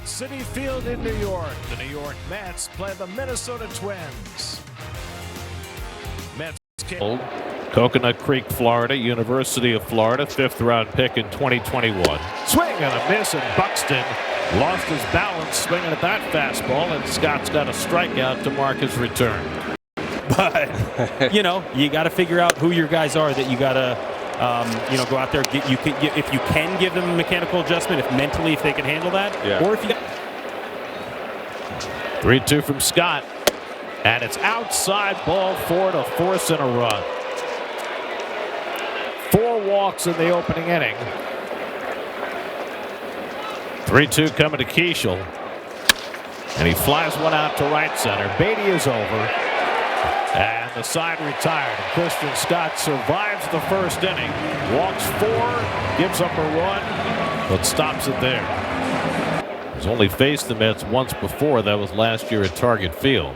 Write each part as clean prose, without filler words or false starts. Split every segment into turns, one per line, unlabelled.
at Citi Field in New York. The New York Mets play the Minnesota Twins. Mets came.
Coconut Creek, Florida, University of Florida, 5th round pick in 2021.
Swing and a miss, and Buxton lost his balance swinging at that fastball, and Scott's got a strikeout to mark his return.
But, you got to figure out who your guys are that you got to, go out there. If you can give them a mechanical adjustment, if they can handle that.
Yeah.
Or if you
3-2 from Scott. And it's outside ball 4 to force in a run. 4 walks in the opening inning. 3-2 coming to Keishel. And he flies one out to right center. Beatty is over. And the side retired. And Christian Scott survives the first inning. Walks 4, gives up a run, but stops it there. He's only faced the Mets once before. That was last year at Target Field.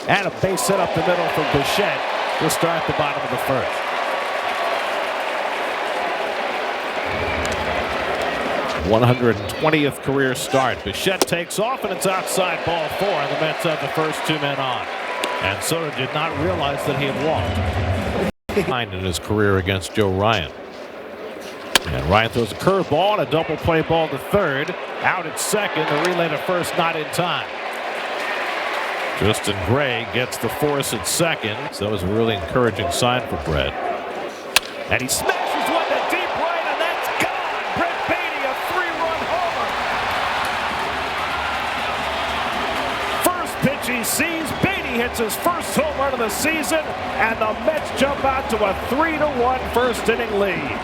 And a base hit up the middle from Bichette to start the bottom of the first.
th career start. Bichette takes off, and it's outside ball 4, and the Mets have the first 2 men on. And Soto did not realize that he had walked. In his career against Joe Ryan. And Ryan throws a curveball and a double play ball to third. Out at second, the relay to first not in time. Justin Gray gets the force at second, so that was a really encouraging sign for Brett.
And he smashes one to deep right, and that's gone. Brett Beatty, a 3-run homer. First pitch he sees, Beatty hits his first home run of the season, and the Mets jump out to a 3-1 first inning lead.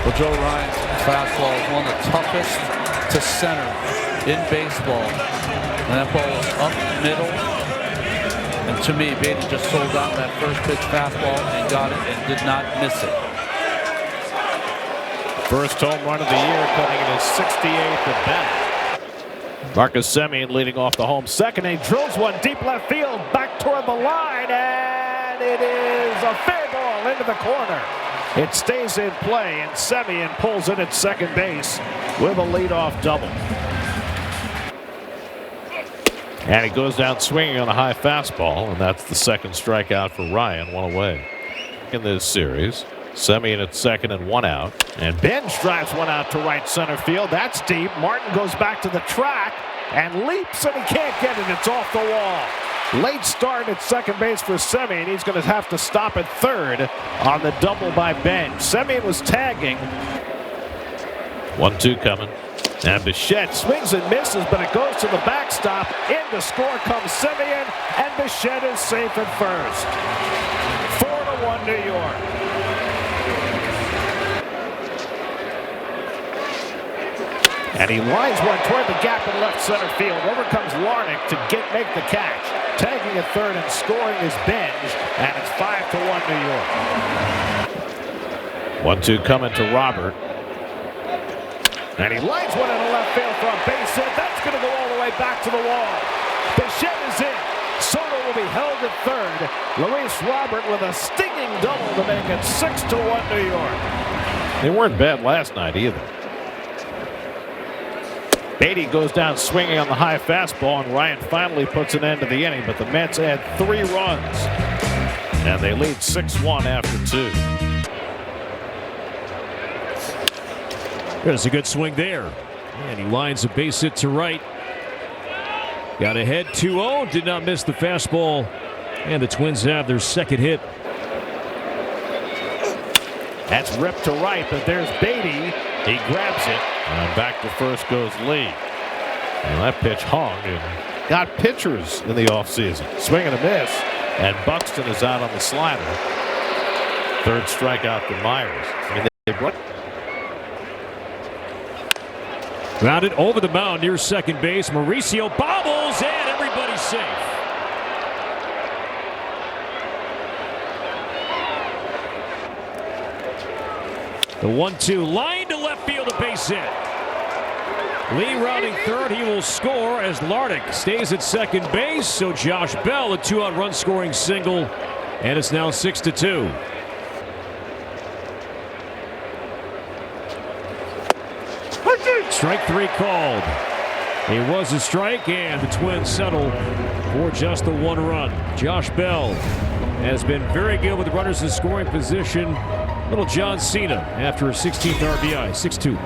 Well, Joe Ryan's fastball is one of the toughest to center in baseball. And that ball was up middle. And to me, Beatty just sold out that first pitch fastball and got it and did not miss it.
First home run of the year, coming in his 68th at bat. Marcus Semien leading off the home second.
And he drills one deep left field back toward the line, and it is a fair ball into the corner. It stays in play, and Semien pulls in at second base with a leadoff double.
And he goes down swinging on a high fastball, and that's the second strikeout for Ryan, 1 away. In this series, Semien at second and 1 out.
And Bench drives one out to right center field. That's deep. Martin goes back to the track and leaps, and he can't get it. It's off the wall. Late start at second base for Semien. He's going to have to stop at third on the double by Bench. Semien was tagging.
1-2 coming.
And Bichette swings and misses, but it goes to the backstop. In to score comes Semien, and Bichette is safe at first. 4-1 New York. And he lines one toward the gap in left center field. Over comes Larnach to make the catch. Tagging at third and scoring is Benj, and it's 5-1 New
York. 1-2 coming to Robert.
And he lines one in the left field for a base hit. That's going to go all the way back to the wall. Bichette is in. Soto will be held at third. Luis Robert with a stinging double to make it 6-1 New York.
They weren't bad last night either.
Beatty goes down swinging on the high fastball, and Ryan finally puts an end to the inning, but the Mets add 3 runs, and they lead 6-1 after 2.
There's a good swing there, and he lines a base hit to right. Got ahead 2-0, did not miss the fastball, and the Twins have their second hit.
That's ripped to right, but there's Beatty. He grabs it.
And back to first goes Lee. And that pitch hung and got pitchers in the offseason.
Swing and a miss.
And Buxton is out on the slider. Third strikeout for Myers.
Grounded over the mound near second base. Mauricio bobbles, and everybody's safe. The 1-2 line to left field, a base hit. Lee rounding third. He will score as Lardick stays at second base. So Josh Bell, a 2-out run scoring single. And it's now 6-2. Strike 3 called. It was a strike, and the Twins settle for just the 1 run. Josh Bell has been very good with the runners in scoring position. Little John Cena after a 16th RBI, 6-2.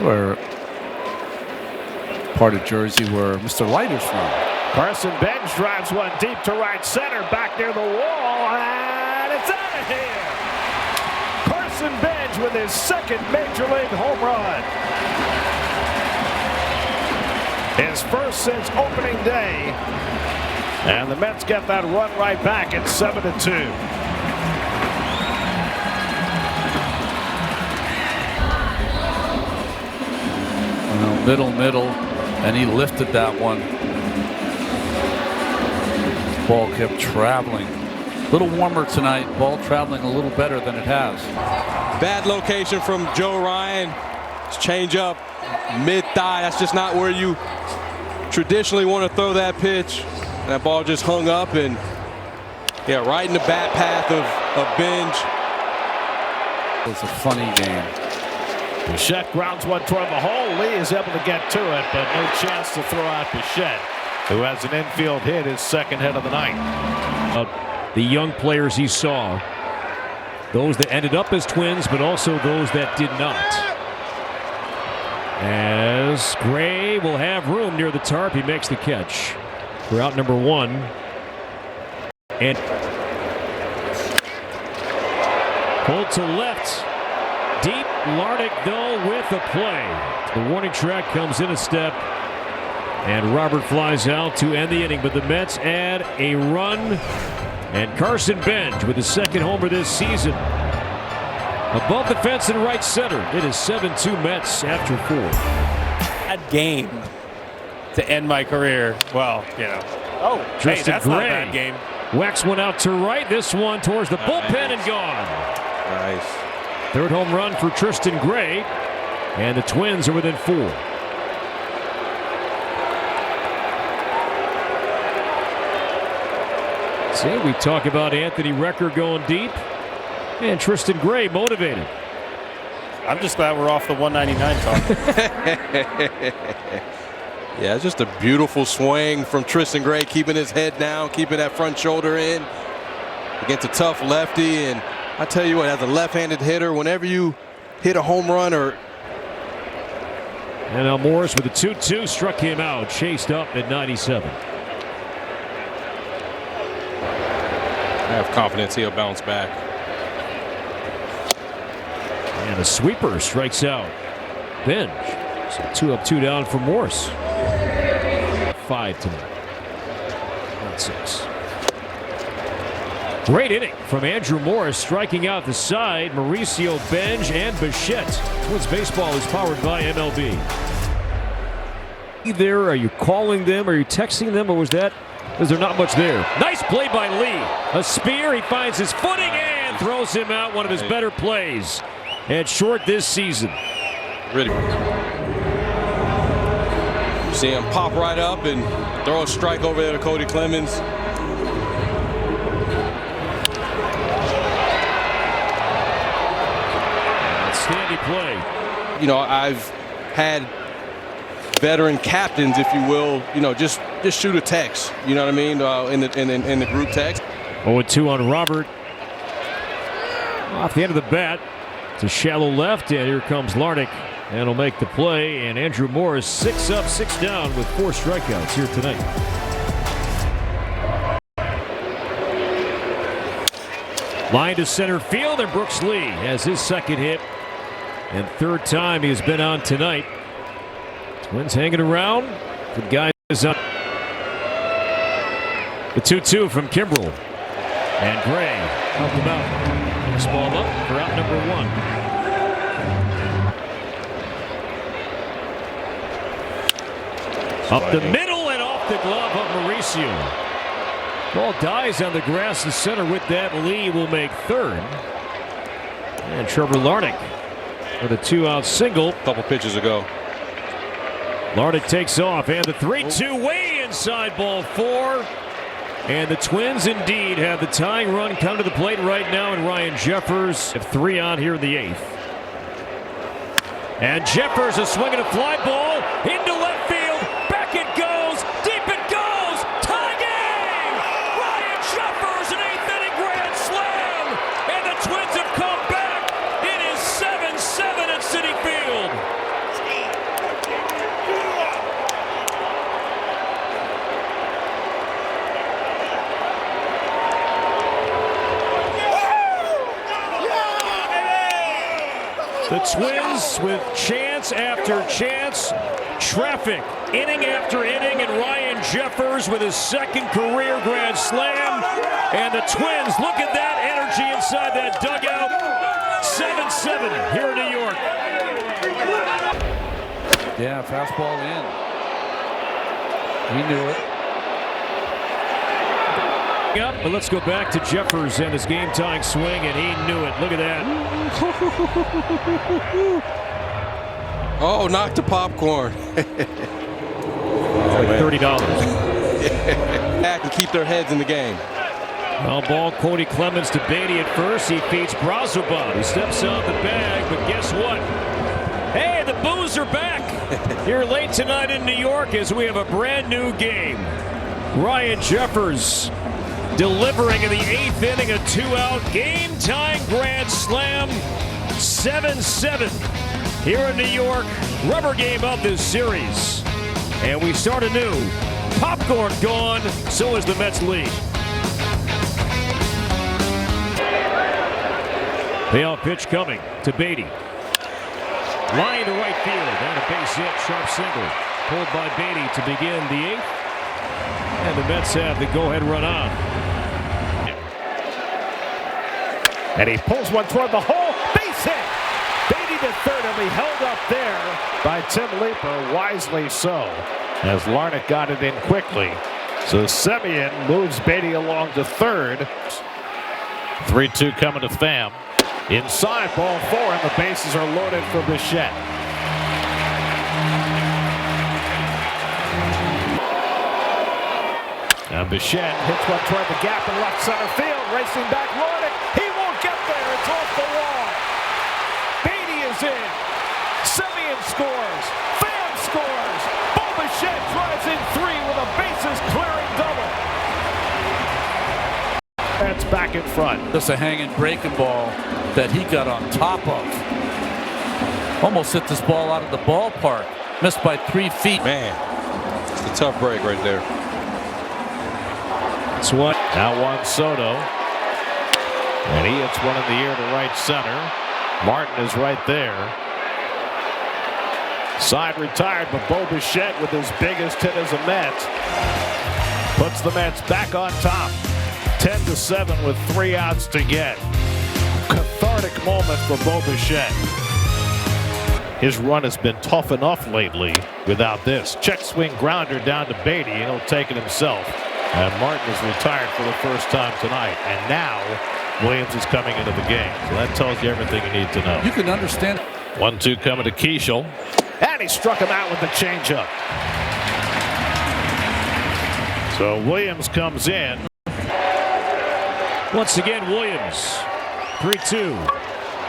Where part of Jersey where Mr. Light is from.
Carson Bench drives one deep to right center, back near the wall, and it's out of here. Carson Bench with his second major league home run. His first since opening day. And the Mets get that run right back at 7-2.
Middle, and he lifted that one. Ball kept traveling. A little warmer tonight. Ball traveling a little better than it has.
Bad location from Joe Ryan. Change up, mid-thigh. That's just not where you traditionally want to throw that pitch. That ball just hung up and, yeah, right in the bat path of Benj.
It was a funny game.
Bichette grounds one toward the hole. Lee is able to get to it, but no chance to throw out Bichette, who has an infield hit, his second hit of the night.
The young players he saw, those that ended up as Twins, but also those that did not. As Gray will have room near the tarp, he makes the catch for out number 1. And pulled to left. Deep. Lardick, though, with the play. The warning track comes in a step. And Robert flies out to end the inning. But the Mets add a run. And Carson Bench with his second homer this season. Above the fence in right center. It is 7-2 Mets after 4.
Bad game to end my career. Well, you know. Oh, hey, that's not a bad game.
Whacks one out to right. This one towards the bullpen and gone.
Nice.
Third home run for Tristan Gray. And the Twins are within 4. See, we talk about Anthony Recker going deep. And Tristan Gray motivated.
I'm just glad we're off the 199 talk.
Yeah, it's just a beautiful swing from Tristan Gray, keeping his head down, keeping that front shoulder in against a tough lefty. And I tell you what, as a left-handed hitter, whenever you hit a home run or...
And now Morris with a 2-2 struck him out, chased up at 97.
I have confidence he'll bounce back.
And a sweeper strikes out Benj. So 2 up, 2 down for Morse. 5 tonight. Not 6. Great inning from Andrew Morris, striking out the side. Mauricio, Benj, and Bichette. Twins baseball is powered by MLB. There, are you calling them? Are you texting them? Or was there not much there? Nice play by Lee. A spear. He finds his footing and throws him out. One of his better plays at short this season.
Really. See him pop right up and throw a strike over there to Cody Clemens.
Outstanding play.
You know, I've had veteran captains, if you will, you know, just shoot a text. You know what I mean? In the group text.
0-2 on Robert. Off the end of the bat. It's a shallow left, and here comes Lardick. And he'll make the play. And Andrew Morris 6 up, 6 down with 4 strikeouts here tonight. Line to center field, and Brooks Lee has his second hit. And third time he has been on tonight. Twins hanging around. The guy is up. The 2-2 from Kimbrel. And Gray helped him out. Next ball up for out number 1. Up the middle and off the glove of Mauricio. Ball dies on the grass in center. With that, Lee will make third. And Trevor Lardick with a 2-out single.
A couple pitches ago.
Lardick takes off, and the 3-2 way inside, ball 4. And the Twins indeed have the tying run come to the plate right now, and Ryan Jeffers have 3 on here in the 8th. And Jeffers is swinging a fly ball into left field. Back it goes, deep it goes, tie game! Ryan Jeffers, an 8th-inning grand slam, and the Twins have come back. It is 7-7 at Citi Field. The Twins with chance after chance, traffic, inning after inning, and Ryan Jeffers with his 2nd career grand slam. And the Twins, look at that energy inside that dugout. 7-7 here in New York.
Yeah, fastball in. He knew it.
Up, but let's go back to Jeffers and his game-tying swing, and he knew it. Look at that.
Oh, knocked the popcorn.
It's like $30.
Back and keep their heads in the game.
Well, ball, Cody Clemens to Beatty at first. He feeds Brazoban. He steps out the bag, but guess what? Hey, the Boos are back here late tonight in New York as we have a brand new game. Ryan Jeffers delivering in the 8th inning, a 2-out game-tying grand slam. 7-7 here in New York. Rubber game of this series. And we start anew. Popcorn gone, so is the Mets lead. Payoff pitch coming to Beatty. Line to right field, and a base hit, sharp single. Pulled by Beatty to begin the 8th. And the Mets have the go-ahead run on.
And he pulls one toward the hole. Base hit. Beatty to third, and he held up there by Tim Leeper, wisely so, as Larnach got it in quickly. So Semien moves Beatty along to third.
3-2 coming to Pham.
Inside, ball 4, and the bases are loaded for Bichette. Now Bichette hits one toward the gap in left center field. Racing back, Larnach. He won't get there. It's off the wall. Beatty is in. Semien scores. Pham scores. Bo Bichette drives in 3 with a bases-clearing double. That's back in front.
Just a hanging breaking ball that he got on top of. Almost hit this ball out of the ballpark. Missed by 3 feet.
Man, it's a tough break right there.
That's what.
Now Juan Soto. And he hits one in the air to right center. Martin is right there.
Side retired, but Bo Bichette with his biggest hit as a Met puts the Mets back on top. 10-7 with 3 outs to get. Cathartic moment for Bo Bichette.
His run has been tough enough lately without this. Check swing grounder down to Beatty, and he'll take it himself. And Martin is retired for the first time tonight. And now Williams is coming into the game. So that tells you everything you need to know.
You can understand.
1-2 coming to Keishel.
And he struck him out with the changeup.
So Williams comes in.
Once again, Williams. 3-2.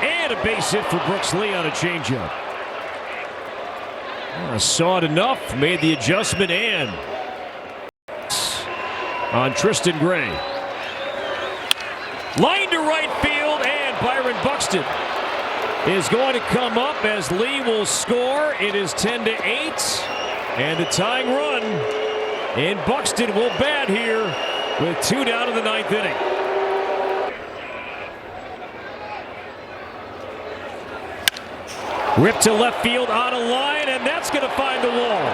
And a base hit for Brooks Lee on a changeup. Saw it enough, made the adjustment, and on Tristan Gray. Line to right field, and Byron Buxton is going to come up as Lee will score. It is 10-8, and the tying run. And Buxton will bat here with 2 down in the 9th inning. Ripped to left field on a line, and that's going to find the wall.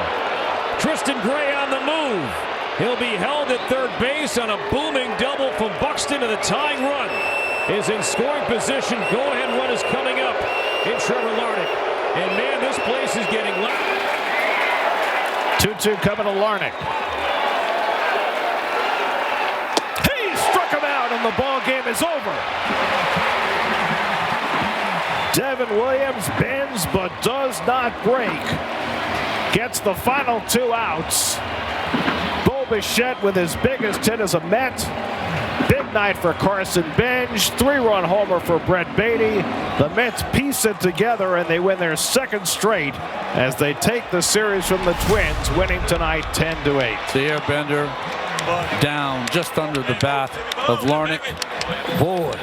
Tristan Gray on the move. He'll be held at third base on a booming double from Buxton, and the tying run is in scoring position. Go-ahead run is coming up in Trevor Larnach. And, man, this place is getting loud.
2-2 coming to Larnach. He struck him out, and the ball game is over. Devin Williams bends but does not break. Gets the final 2 outs. Bo Bichette with his biggest hit as a Met. Big night for Carson Benj. 3-run homer for Brett Beatty. The Mets piece it together and they win their 2nd straight as they take the series from the Twins, winning tonight 10-8.
The airbender down just under the bat of Larnach. Boy,